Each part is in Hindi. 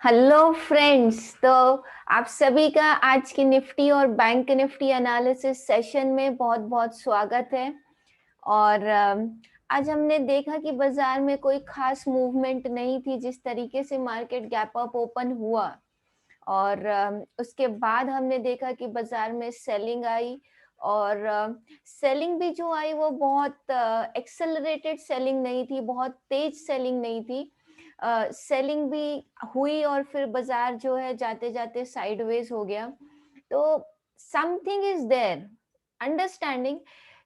Hello friends. तो आप सभी का आज की निफ्टी और बैंक निफ्टी एनालिसिस सेशन में बहुत बहुत स्वागत है। और आज हमने देखा कि बाजार में कोई खास मूवमेंट नहीं थी। जिस तरीके से मार्केट गैप अप ओपन हुआ और उसके बाद हमने देखा कि बाजार में सेलिंग आई। और सेलिंग भी जो आई वो बहुत एक्सेलरेटेड सेलिंग नहीं थी, बहुत तेज सेलिंग नहीं थी। सेलिंग भी हुई और फिर बाजार जो है जाते जाते साइडवेज हो गया। तो समथिंग इज देयर, अंडरस्टैंडिंग,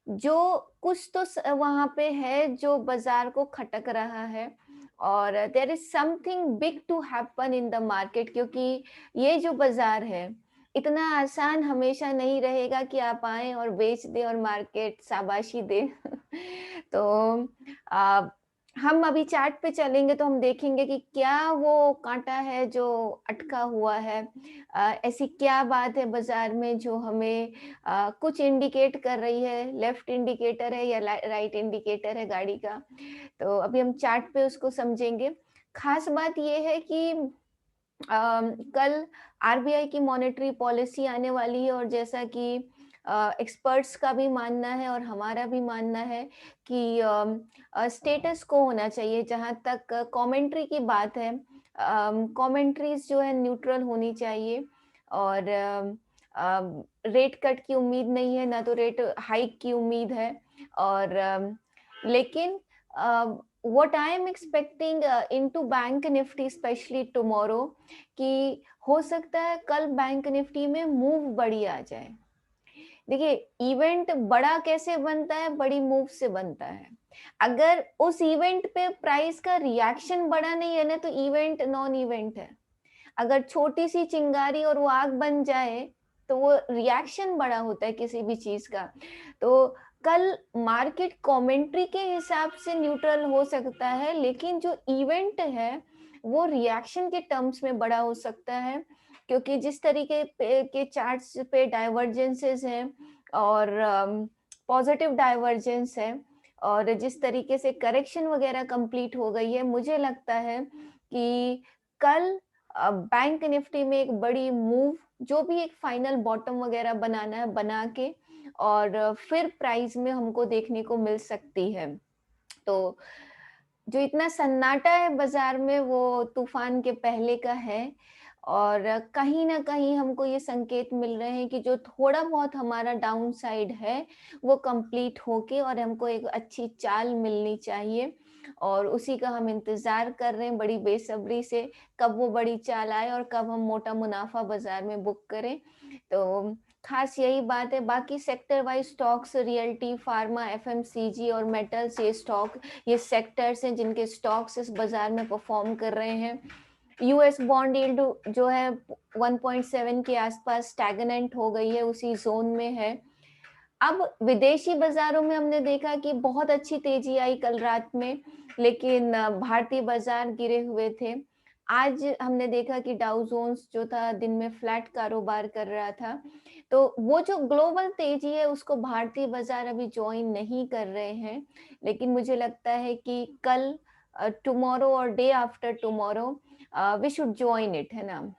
जो कुछ तो वहां पे है जो बाजार को खटक रहा है। और there is something big to happen in the market, क्योंकि ये जो बाजार है इतना आसान हमेशा नहीं रहेगा कि आप आए और बेच दे और मार्केट शाबाशी दे। तो आ, हम अभी चार्ट पे चलेंगे तो हम देखेंगे कि क्या वो कांटा है जो अटका हुआ है। ऐसी क्या बात है बाजार में जो हमें कुछ इंडिकेट कर रही है। लेफ्ट इंडिकेटर है या राइट इंडिकेटर है गाड़ी का। तो अभी हम चार्ट पे उसको समझेंगे। खास बात ये है कि कल आरबीआई की मॉनेटरी पॉलिसी आने वाली है और जैसा कि एक्सपर्ट्स का भी मानना है और हमारा भी मानना है कि स्टेटस को होना चाहिए। जहाँ तक कमेंट्री की बात है, कमेंट्रीज जो है न्यूट्रल होनी चाहिए। और रेट कट की उम्मीद नहीं है, ना तो रेट हाइक की उम्मीद है। और लेकिन what I am expecting into bank Nifty specially tomorrow, कि हो सकता है कल बैंक निफ्टी में मूव बड़ी आ जाए। देखिए, इवेंट बड़ा कैसे बनता है? बड़ी मूव से बनता है। अगर उस इवेंट पे प्राइस का रिएक्शन बड़ा नहीं है ना, तो इवेंट नॉन इवेंट है। अगर छोटी सी चिंगारी और वो आग बन जाए तो वो रिएक्शन बड़ा होता है किसी भी चीज का। तो कल मार्केट कमेंट्री के हिसाब से न्यूट्रल हो सकता है, लेकिन जो इवेंट है वो रिएक्शन के टर्म्स में बड़ा हो सकता है। क्योंकि जिस तरीके के चार्ट्स पे डाइवर्जेंसेस हैं और पॉजिटिव डाइवर्जेंस है, और जिस तरीके से करेक्शन वगैरह कंप्लीट हो गई है, मुझे लगता है कि कल बैंक निफ्टी में एक बड़ी मूव, जो भी एक फाइनल बॉटम वगैरह बनाना है बना के, और फिर प्राइस में हमको देखने को मिल सकती है। तो जो इतना सन्नाटा है बाजार में वो तूफान के पहले का है। और कहीं ना कहीं हमको ये संकेत मिल रहे हैं कि जो थोड़ा बहुत हमारा डाउन साइड है वो कंप्लीट होके और हमको एक अच्छी चाल मिलनी चाहिए। और उसी का हम इंतजार कर रहे हैं बड़ी बेसब्री से, कब वो बड़ी चाल आए और कब हम मोटा मुनाफा बाजार में बुक करें। तो खास यही बात है। बाकी sector wise stocks, realty, pharma, FMCG और मेटल्स, ये स्टॉक, ये सेक्टर्स हैं जिनके स्टॉक्स इस बाजार में परफॉर्म कर रहे हैं। यूएस बॉन्ड यील्ड जो है 1.7 के आसपास स्टैग्नेंट हो गई है, उसी जोन में है। अब विदेशी बाजारों में हमने देखा कि बहुत अच्छी तेजी आई कल रात में, लेकिन भारतीय बाजार गिरे हुए थे। आज हमने देखा कि डाउ जोन्स जो था दिन में फ्लैट कारोबार कर रहा था। तो वो जो ग्लोबल तेजी है उसको भारतीय बाजार अभी ज्वाइन नहीं कर रहे हैं। लेकिन मुझे लगता है कि कल, टुमारो और day after tomorrow we should join it, है ना।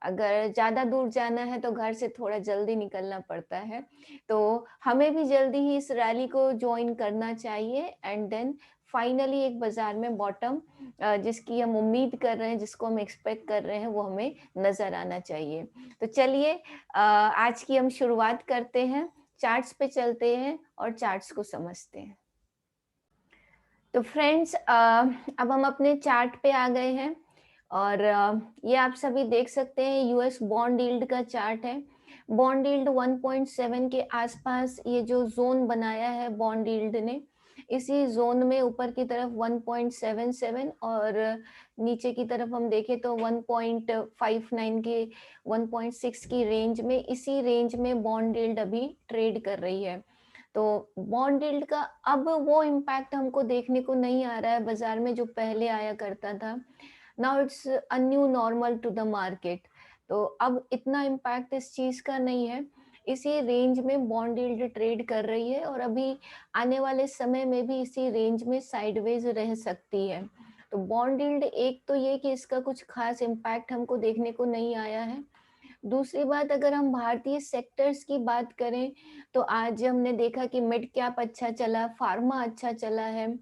अगर ज्यादा दूर जाना है तो घर से थोड़ा जल्दी निकलना पड़ता है। तो हमें भी जल्दी ही इस रैली को ज्वाइन करना चाहिए एंड देन फाइनली एक बाजार में बॉटम जिसकी हम उम्मीद कर रहे हैं, जिसको हम एक्सपेक्ट कर रहे हैं, वो हमें नजर आना चाहिए। तो चलिए आज की हम शुरुआत करते हैं, चार्ट्स पे चलते हैं और चार्ट्स को समझते हैं। तो फ्रेंड्स, अब हम अपने चार्ट पे आ गए हैं और ये आप सभी देख सकते हैं, यूएस बॉन्ड यील्ड का चार्ट है। बॉन्ड यील्ड 1.7 के आसपास ये जो जोन बनाया है बॉन्ड यील्ड ने, इसी जोन में ऊपर की तरफ 1.77 और नीचे की तरफ हम देखें तो 1.59 की, 1.6 की रेंज में, इसी रेंज में बॉन्ड यील्ड अभी ट्रेड कर रही है। तो बॉन्ड यील्ड का अब वो इम्पैक्ट हमको देखने को नहीं आ रहा है बाजार में जो पहले आया करता था। Now it's a new normal to the market. तो अब इतना इम्पैक्ट इस चीज का नहीं है। इसी रेंज में बॉन्ड यील्ड ट्रेड कर रही है और अभी आने वाले समय में भी इसी रेंज में साइडवेज रह सकती है। तो बॉन्ड यील्ड, एक तो ये कि इसका कुछ खास इम्पैक्ट हमको देखने को नहीं आया है। दूसरी बात, अगर हम भारतीय सेक्टर्स की बात करें तो आज हमने देखा कि मिड कैप अच्छा चला, फार्मा अच्छा चला है।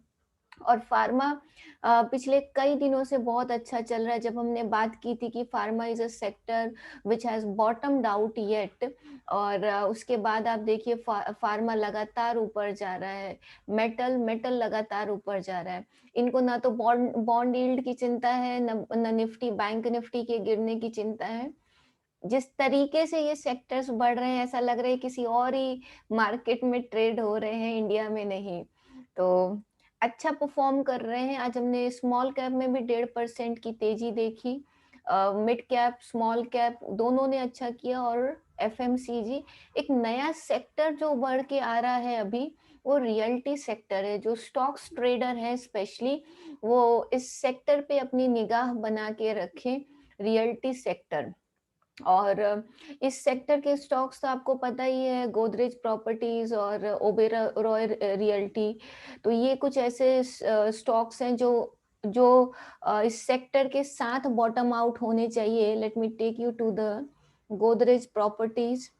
और फार्मा पिछले कई दिनों से बहुत अच्छा चल रहा है। जब हमने बात की थी कि pharma is a sector which has बॉटम्ड out yet, और उसके बाद आप देखिए फार्मा लगातार ऊपर जा रहा है। मेटल मेटल लगातार ऊपर जा रहा है। इनको ना तो बॉन्ड बॉन्ड यील्ड की चिंता है, न निफ्टी बैंक निफ्टी के गिरने की चिंता है। जिस तरीके से ये सेक्टर्स बढ़ रहे हैं, ऐसा लग रहा है किसी और ही मार्केट में ट्रेड हो रहे हैं, इंडिया में नहीं। तो अच्छा परफॉर्म कर रहे हैं। आज हमने स्मॉल कैप में भी 1.5% की तेजी देखी। मिड कैप स्मॉल कैप दोनों ने अच्छा किया। और एफएमसीजी एक नया सेक्टर जो बढ़ के आ रहा है अभी, वो रियल्टी सेक्टर है। जो स्टॉक्स ट्रेडर है स्पेशली, वो इस सेक्टर पे अपनी निगाह बना के रखें, रियल्टी सेक्टर। और इस सेक्टर के स्टॉक्स तो आपको पता ही है, गोदरेज प्रॉपर्टीज और ओबेरा रॉय रियल्टी। तो ये कुछ ऐसे स्टॉक्स हैं जो जो इस सेक्टर के साथ बॉटम आउट होने चाहिए। Let me take you to the Godrej properties.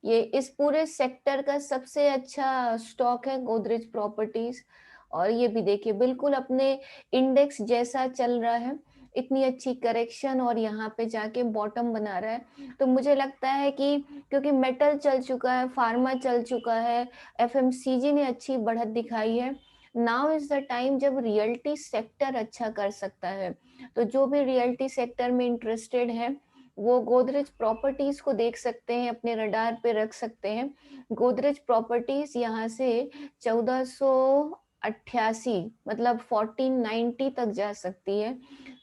ये इस पूरे सेक्टर का सबसे अच्छा स्टॉक है गोदरेज प्रॉपर्टीज। और ये भी देखिए बिल्कुल अपने इंडेक्स जैसा चल रहा है। इतनी अच्छी करेक्शन और यहाँ पे जाके बॉटम बना रहा है। तो मुझे लगता है कि क्योंकि मेटल चल चुका है, फार्मा चल चुका है, एफएमसीजी ने अच्छी बढ़त दिखाई है, नाउ इज द टाइम जब रियल्टी सेक्टर अच्छा कर सकता है। तो जो भी रियल्टी सेक्टर में इंटरेस्टेड है, वो गोदरेज प्रॉपर्टीज को देख सकते हैं, अपने रडार पे रख सकते हैं। गोदरेज प्रॉपर्टीज यहाँ से 1488 मतलब 1490 तक जा सकती है।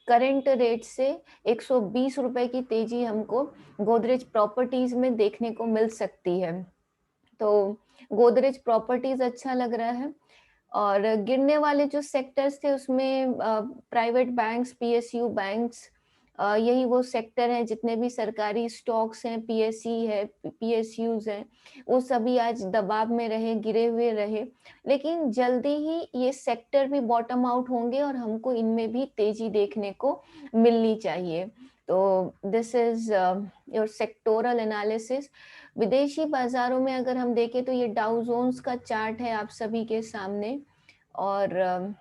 करंट रेट से 120 रुपए की तेजी हमको गोदरेज प्रॉपर्टीज में देखने को मिल सकती है। तो गोदरेज प्रॉपर्टीज अच्छा लग रहा है। और गिरने वाले जो सेक्टर्स थे उसमें प्राइवेट बैंक्स, पीएसयू बैंक्स, यही वो सेक्टर हैं। जितने भी सरकारी स्टॉक्स हैं, पीएसई है, पीएसयूज हैं, वो सभी आज दबाव में रहे, गिरे हुए रहे। लेकिन जल्दी ही ये सेक्टर भी बॉटम आउट होंगे और हमको इनमें भी तेजी देखने को मिलनी चाहिए। तो this is your sectoral analysis. विदेशी बाजारों में अगर हम देखें तो ये डाउ जोन्स का चार्ट है आप सभी के सामने। और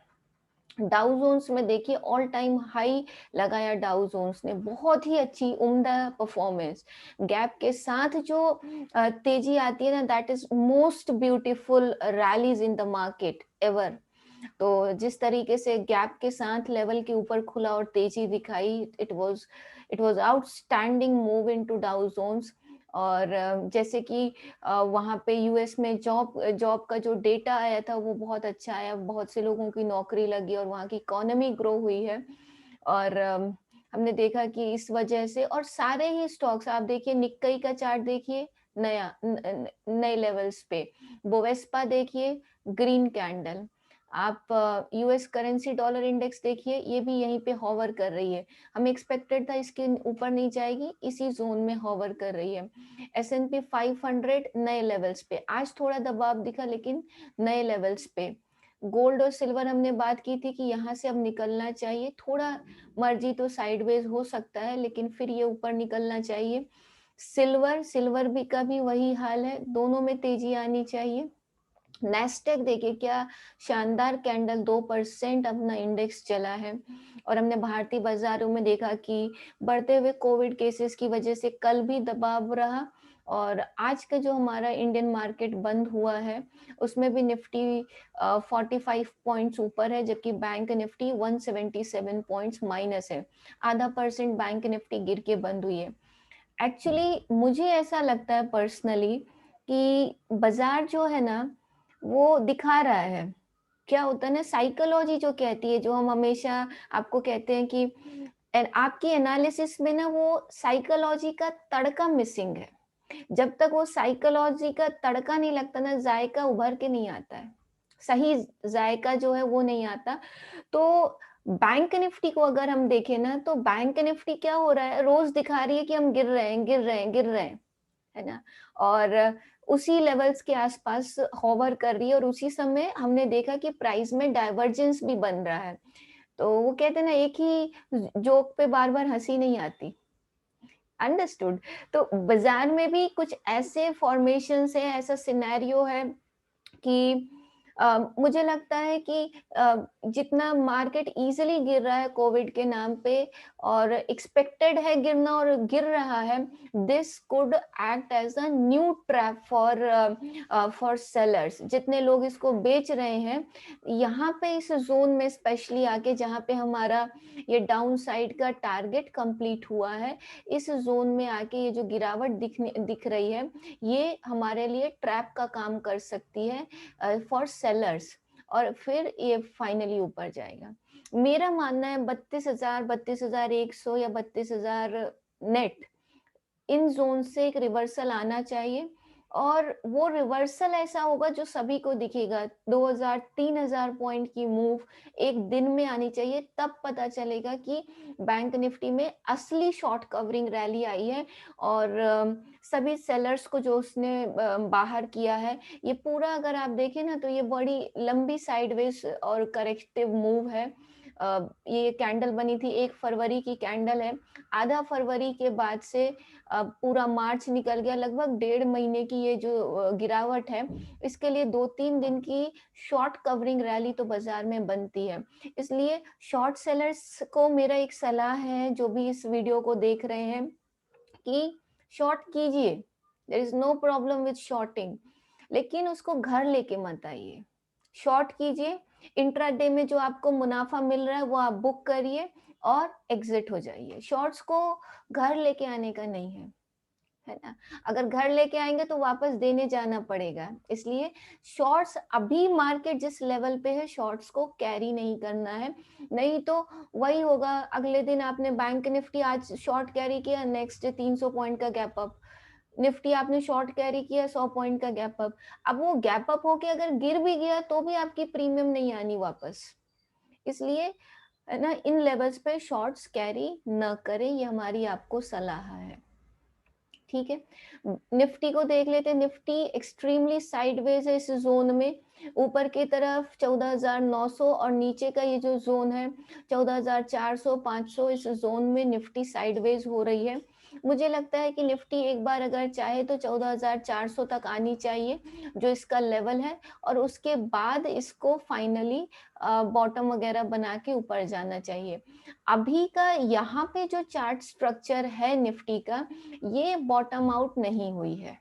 डाउ जोन्स में देखिए ऑल टाइम हाई लगाया डाउ जोन्स ने, बहुत ही अच्छी उम्दा परफॉर्मेंस। गैप के साथ जो तेजी आती है ना, that is most beautiful rallies in the market ever. तो जिस तरीके से गैप के साथ लेवल के ऊपर खुला और तेजी दिखाई, it was outstanding move into Dow Jones. और जैसे कि वहाँ पे यूएस में जॉब जॉब का जो डेटा आया था वो बहुत अच्छा आया, बहुत से लोगों की नौकरी लगी और वहाँ की इकोनॉमी ग्रो हुई है। और हमने देखा कि इस वजह से, और सारे ही स्टॉक्स आप देखिए, निक्कई का चार्ट देखिए, नया नए लेवल्स पे। बोवेस्पा देखिए, ग्रीन कैंडल। आप यूएस करेंसी डॉलर इंडेक्स देखिए, ये भी यहीं पे हॉवर कर रही है। हमें एक्सपेक्टेड था इसके ऊपर नहीं जाएगी, इसी जोन में हॉवर कर रही है। S&P 500 नए लेवल्स पे, आज थोड़ा दबाव दिखा लेकिन नए लेवल्स पे। गोल्ड और सिल्वर हमने बात की थी कि यहाँ से अब निकलना चाहिए, थोड़ा मर्जी तो साइडवेज हो सकता है लेकिन फिर ये ऊपर निकलना चाहिए। सिल्वर सिल्वर भी का भी वही हाल है, दोनों में तेजी आनी चाहिए। नेस्टेक देखिए क्या शानदार कैंडल, 2% अपना इंडेक्स चला है। और हमने भारतीय बाजारों में देखा कि बढ़ते हुए कोविड केसेस की वजह से कल भी दबाव रहा। और आज का जो हमारा इंडियन मार्केट बंद हुआ है उसमें भी निफ्टी 45 पॉइंट्स ऊपर है, जबकि बैंक निफ्टी 177 पॉइंट्स माइनस है। ½ बैंक निफ्टी गिर के बंद हुई है। एक्चुअली मुझे ऐसा लगता है पर्सनली कि बाजार जो है ना, वो दिखा रहा है। क्या होता है ना, साइकोलॉजी जो कहती है, जो हम हमेशा आपको कहते हैं कि आपकी एनालिसिस में ना वो साइकोलॉजी का तड़का मिसिंग है। जब तक वो साइकोलॉजी का तड़का नहीं लगता ना, जायका उभर के नहीं आता है, सही जायका जो है वो नहीं आता। तो बैंक निफ्टी को अगर हम देखें ना, तो बैंक निफ्टी क्या हो रहा है, रोज दिखा रही है कि हम गिर रहे हैं, गिर रहे हैं, गिर रहे हैं, है ना। और उसी लेवल्स के आसपास हॉवर कर रही है। और उसी समय हमने देखा कि प्राइस में डाइवर्जेंस भी बन रहा है। तो वो कहते हैं ना, एक ही जोक पे बार-बार हँसी नहीं आती। अंडरस्टूड। तो बाज़ार में भी कुछ ऐसे फॉर्मेशंस हैं, ऐसा सिनेरियो है कि मुझे लगता है कि जितना मार्केट इजीली गिर रहा है कोविड के नाम पे और एक्सपेक्टेड है गिरना और गिर रहा है, this could act as a new trap for sellers. जितने लोग इसको बेच रहे हैं, यहाँ पे इस जोन में स्पेशली आके जहाँ पे हमारा ये डाउन साइड का टारगेट कंप्लीट हुआ है, इस जोन में आके ये जो गिरावट दिख रही है, ये हमारे लिए ट्रैप का काम कर सकती है फॉर सेलर्स, और फिर ये फाइनली ऊपर जाएगा। मेरा मानना है 32,000, 32,100 या 32,000 नेट, इन ज़ोन से एक रिवर्सल आना चाहिए, और वो रिवर्सल ऐसा होगा जो सभी को दिखेगा। 2000 3000 पॉइंट की मूव एक दिन में आनी चाहिए, तब पता चलेगा कि बैंक निफ्टी में असली शॉर्ट कवरिंग रैली आई है, और सभी सेलर्स को जो उसने बाहर किया है, ये पूरा अगर आप देखें ना तो ये बड़ी लंबी साइडवेज और करेक्टिव मूव है। ये कैंडल बनी थी 1 फरवरी की कैंडल है। आधा फरवरी के बाद से पूरा मार्च निकल गया, लगभग 1.5 महीने की ये जो गिरावट है, इसके लिए 2-3 दिन की शॉर्ट कवरिंग रैली तो बाजार में बनती है। इसलिए शॉर्ट सेलर्स को मेरा एक सलाह है, जो भी इस वीडियो को देख रहे हैं, कि शॉर्ट कीजिए, there is no problem with shorting, लेकिन उसको घर लेके मत आइए। शॉर्ट कीजिए, इंट्राडे में जो आपको मुनाफा मिल रहा है वो आप बुक करिए और एग्जिट हो जाइए। शॉर्ट्स को घर लेके आने का नहीं है ना? अगर घर लेके आएंगे तो वापस देने जाना पड़ेगा। इसलिए शॉर्ट्स, अभी मार्केट जिस लेवल पे है, शॉर्ट्स को कैरी नहीं करना है। नहीं तो वही होगा, अगले दिन आपने बैंक निफ्टी आज शॉर्ट कैरी किया, नेक्स्ट 300 पॉइंट का गैप अप, निफ्टी आपने शॉर्ट कैरी किया, 100 पॉइंट का गैप अप। अब वो गैप अप होके अगर गिर भी गया तो भी आपकी प्रीमियम नहीं आनी वापस। इसलिए है ना, इन लेवल्स पे शॉर्ट्स कैरी न करें, ये हमारी आपको सलाह है। ठीक है, निफ्टी को देख लेते हैं। निफ्टी एक्सट्रीमली साइडवेज है इस जोन में, ऊपर की तरफ 14,900 और नीचे का ये जो जोन है 14,400 500, इस जोन में निफ्टी साइडवेज हो रही है। मुझे लगता है कि निफ्टी एक बार अगर चाहे तो 14,400 तक आनी चाहिए, जो इसका लेवल है, और उसके बाद इसको फाइनली बॉटम वगैरह बना के ऊपर जाना चाहिए। अभी का यहाँ पे जो चार्ट स्ट्रक्चर है निफ्टी का, ये बॉटम आउट नहीं हुई है।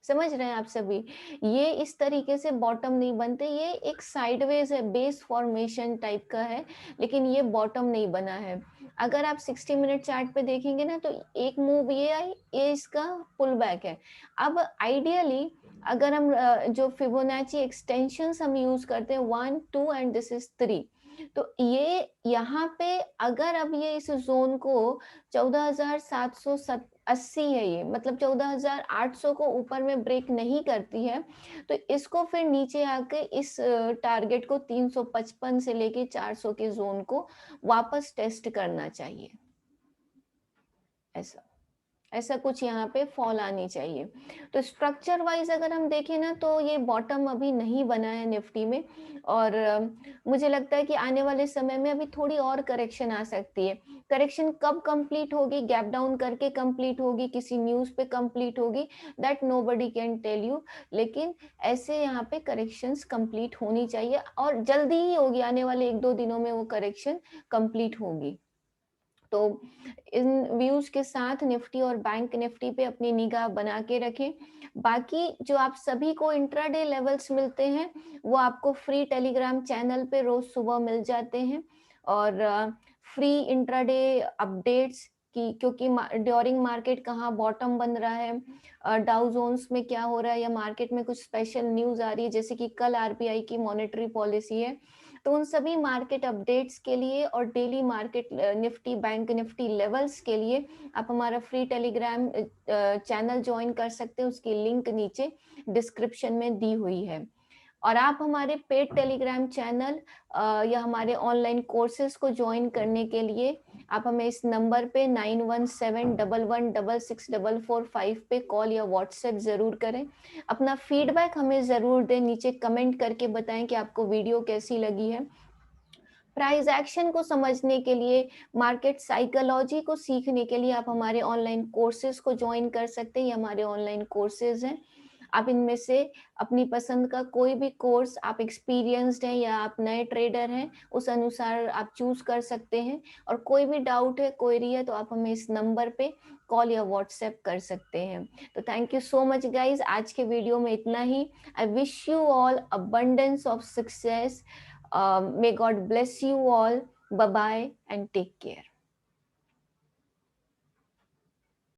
समझ रहे हैं आप सभी? ये इस तरीके से बॉटम नहीं बनते, ये एक साइडवेज है, बेस फॉर्मेशन टाइप का है, लेकिन ये बॉटम नहीं बना है। अगर आप 60 मिनट चार्ट पे देखेंगे ना, तो एक मूव ये आई, ये इसका पुल बैक है। अब आइडियली अगर हम जो फिबोनाची एक्सटेंशंस हम यूज करते हैं 1 2 एंड दिस इज 3, तो ये यहाँ पे अगर अब ये इस जोन को 14,780 है, ये मतलब 14,800 को ऊपर में ब्रेक नहीं करती है, तो इसको फिर नीचे आके इस टारगेट को 355 से लेके 400 के जोन को वापस टेस्ट करना चाहिए। ऐसा ऐसा कुछ यहाँ पे फॉल आनी चाहिए। तो स्ट्रक्चर वाइज अगर हम देखें ना, तो ये बॉटम अभी नहीं बना है निफ्टी में, और मुझे लगता है कि आने वाले समय में अभी थोड़ी और करेक्शन आ सकती है। करेक्शन कब कंप्लीट होगी, गैप डाउन करके कंप्लीट होगी, किसी न्यूज पे कंप्लीट होगी, that nobody can tell you, लेकिन ऐसे यहाँ पे करेक्शंस कंप्लीट होनी चाहिए, और जल्दी ही होगी, आने वाले 1-2 दिनों में वो करेक्शन कंप्लीट होगी। तो इन व्यूज के साथ निफ्टी और बैंक निफ्टी पे अपनी निगाह बना के रखें। बाकी जो आप सभी को इंट्राडे लेवल्स मिलते हैं, वो आपको फ्री टेलीग्राम चैनल पे रोज सुबह मिल जाते हैं, और फ्री इंट्राडे अपडेट्स की, क्योंकि ड्यूरिंग मार्केट कहाँ बॉटम बन रहा है, डाउ जोन्स में क्या हो रहा है, या मार्केट में कुछ स्पेशल न्यूज आ रही है, जैसे कि कल आरबीआई की मॉनेटरी पॉलिसी है, तो उन सभी मार्केट अपडेट्स के लिए और daily market Nifty bank Nifty levels के लिए आप हमारा फ्री टेलीग्राम चैनल ज्वाइन कर सकते हैं, उसकी लिंक नीचे डिस्क्रिप्शन में दी हुई है। और आप हमारे पेड टेलीग्राम चैनल या हमारे ऑनलाइन कोर्सेज को ज्वाइन करने के लिए आप हमें इस नंबर पे 9171116644 पे कॉल या व्हाट्सएप जरूर करें। अपना फीडबैक हमें जरूर दें, नीचे कमेंट करके बताएं कि आपको वीडियो कैसी लगी है। प्राइस एक्शन को समझने के लिए, मार्केट साइकोलॉजी को सीखने के लिए आप हमारे ऑनलाइन कोर्सेज को ज्वाइन कर सकते हैं। ये हमारे ऑनलाइन कोर्सेज हैं। आप इनमें से अपनी पसंद का कोई भी कोर्स, आप एक्सपीरियंस्ड हैं या आप नए ट्रेडर हैं, उस अनुसार आप चूज कर सकते हैं। और कोई भी डाउट है, क्वेरी है, तो आप हमें इस नंबर पे कॉल या व्हाट्सएप कर सकते हैं। तो thank you so much guys, आज के वीडियो में इतना ही। I wish you all abundance of success. May God bless you all. Bye bye and take care.